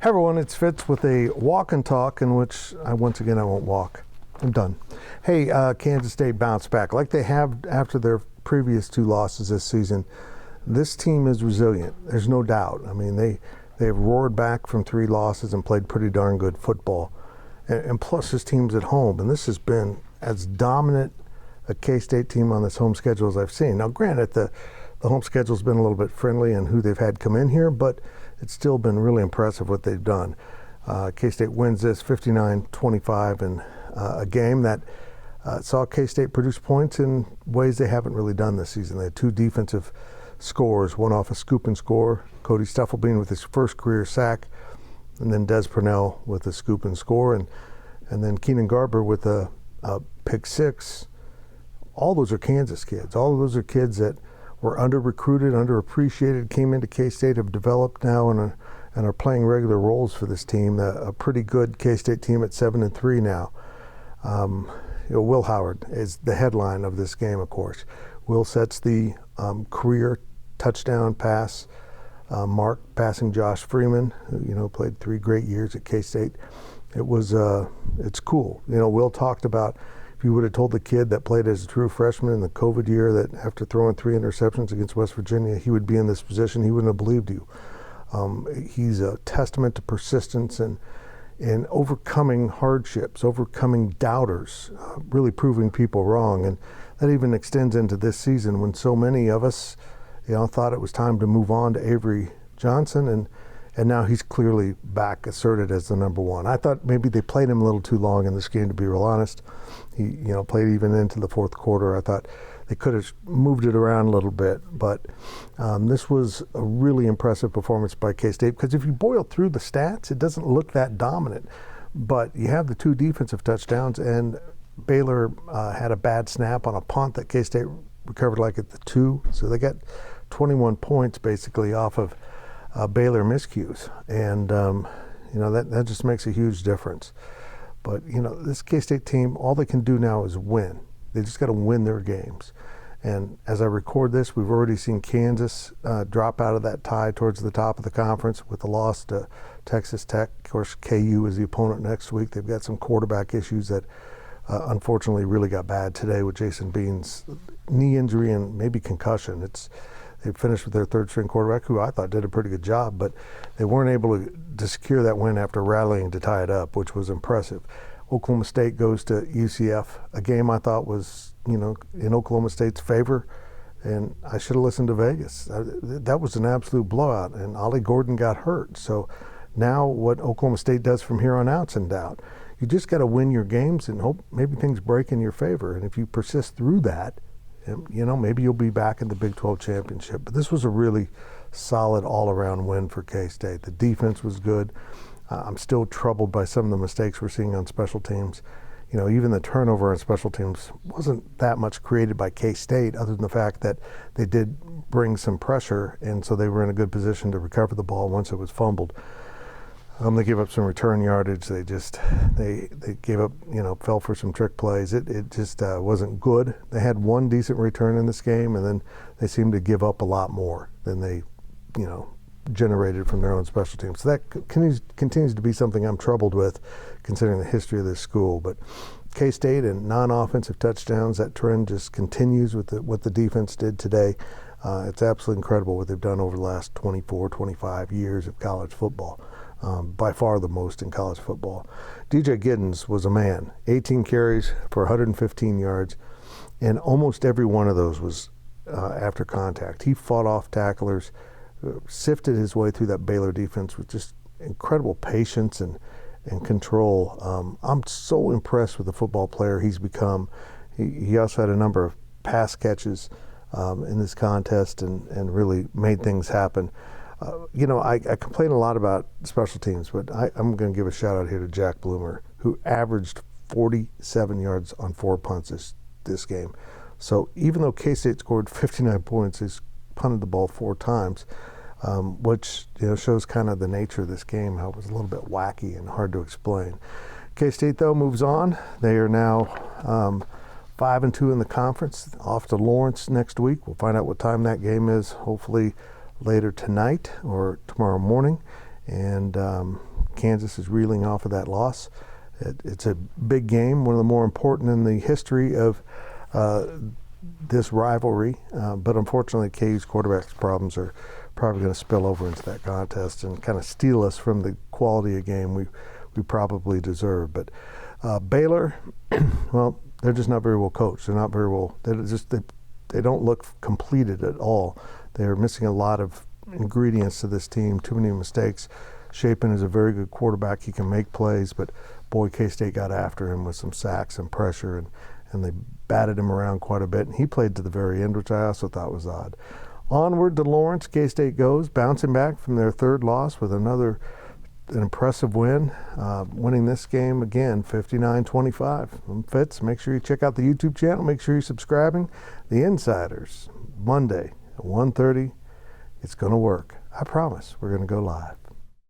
Hey everyone, it's Fitz with a walk and talk in which I won't walk. I'm done. Hey, Kansas State bounced back like they have after their previous two losses this season. This team is resilient. There's no doubt. I mean, they have roared back from three losses and played pretty darn good football. And plus, this team's at home, and this has been as dominant a K-State team on this home schedule as I've seen. Now, granted, the home schedule's been a little bit friendly in who they've had come in here, but it's still been really impressive what they've done. K-State wins this 59-25 in a game that saw K-State produce points in ways they haven't really done this season. They had two defensive scores, one off a scoop and score, Cody Stuffelbein with his first career sack, and then Des Purnell with a scoop and score, and then Keenan Garber with a pick six. All those are Kansas kids. All of those are kids that were under-recruited, underappreciated, came into K-State, have developed now and are playing regular roles for this team. A pretty good K-State team at 7-3 now. Will Howard is the headline of this game, of course. Will sets the career touchdown pass mark, passing Josh Freeman, who played 3 great years at K-State. It's cool. Will talked about, if you would have told the kid that played as a true freshman in the COVID year that after throwing 3 interceptions against West Virginia, he would be in this position, he wouldn't have believed you. He's a testament to persistence and overcoming hardships, overcoming doubters, really proving people wrong. And that even extends into this season when so many of us, thought it was time to move on to Avery Johnson, and now he's clearly back asserted as the number one. I thought maybe they played him a little too long in this game, to be real honest. He, played even into the fourth quarter. I thought they could have moved it around a little bit, but this was a really impressive performance by K-State, because if you boil through the stats, it doesn't look that dominant. But you have the 2 defensive touchdowns, and Baylor had a bad snap on a punt that K-State recovered like at the 2, so they got 21 points basically off of Baylor miscues, and that just makes a huge difference. But this K-State team, all they can do now is win. They just got to win their games. And as I record this, we've already seen Kansas drop out of that tie towards the top of the conference with the loss to Texas Tech. Of course, KU is the opponent next week. They've got some quarterback issues that unfortunately really got bad today with Jason Bean's knee injury and maybe concussion. They finished with their third-string quarterback, who I thought did a pretty good job, but they weren't able to secure that win after rallying to tie it up, which was impressive. Oklahoma State goes to UCF, a game I thought was, in Oklahoma State's favor, and I should have listened to Vegas. That was an absolute blowout, and Ollie Gordon got hurt. So now what Oklahoma State does from here on out's in doubt. You just got to win your games and hope maybe things break in your favor, and if you persist through that, maybe you'll be back in the Big 12 championship. But this was a really solid all-around win for K-State. The defense was good. I'm still troubled by some of the mistakes we're seeing on special teams. Even the turnover on special teams wasn't that much created by K-State, other than the fact that they did bring some pressure, and so they were in a good position to recover the ball once it was fumbled. They gave up some return yardage. They gave up, fell for some trick plays. It just wasn't good. They had one decent return in this game, and then they seemed to give up a lot more than they, generated from their own special teams. So that continues to be something I'm troubled with, considering the history of this school. But K-State and non-offensive touchdowns, that trend just continues with what the defense did today. It's absolutely incredible what they've done over the last 24, 25 years of college football. By far the most in college football. DJ Giddens was a man. 18 carries for 115 yards, and almost every one of those was after contact. He fought off tacklers, sifted his way through that Baylor defense with just incredible patience and control. I'm so impressed with the football player he's become. He also had a number of pass catches in this contest and really made things happen. I complain a lot about special teams, but I'm going to give a shout out here to Jack Bloomer, who averaged 47 yards on 4 punts this game. So even though K-State scored 59 points, he's punted the ball 4 times, which shows kind of the nature of this game, how it was a little bit wacky and hard to explain. K-State, though, moves on. They are now 5-2 in the conference, off to Lawrence next week. We'll find out what time that game is, hopefully later tonight or tomorrow morning. And Kansas is reeling off of that loss. It's a big game, one of the more important in the history of this rivalry. But unfortunately, KU's quarterback's problems are probably going to spill over into that contest and kind of steal us from the quality of game we probably deserve. But Baylor, well, they're just not very well coached. They're not very well. They don't look completed at all. They're missing a lot of ingredients to this team. Too many mistakes. Shapen is a very good quarterback. He can make plays, but boy, K-State got after him with some sacks and pressure, and they batted him around quite a bit. And he played to the very end, which I also thought was odd. Onward to Lawrence, K-State goes, bouncing back from their third loss with an impressive win, winning this game again, 59-25. I'm Fitz. Make sure you check out the YouTube channel. Make sure you're subscribing. The Insiders, Monday at 1:30. It's going to work. I promise we're going to go live.